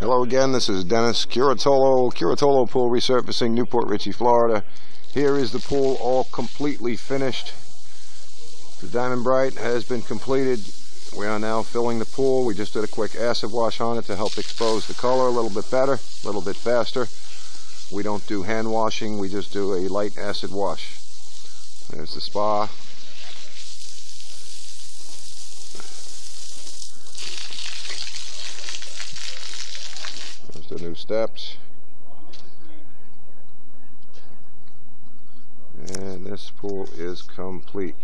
Hello again, this is Dennis, Curatolo Pool Resurfacing, Newport Richey, Florida. Here is the pool all completely finished. The Diamond Brite has been completed. We are now filling the pool. We just did a quick acid wash on it to help expose the color a little bit better, a little bit faster. We don't do hand washing, we just do a light acid wash. There's the spa. The new steps, and this pool is complete.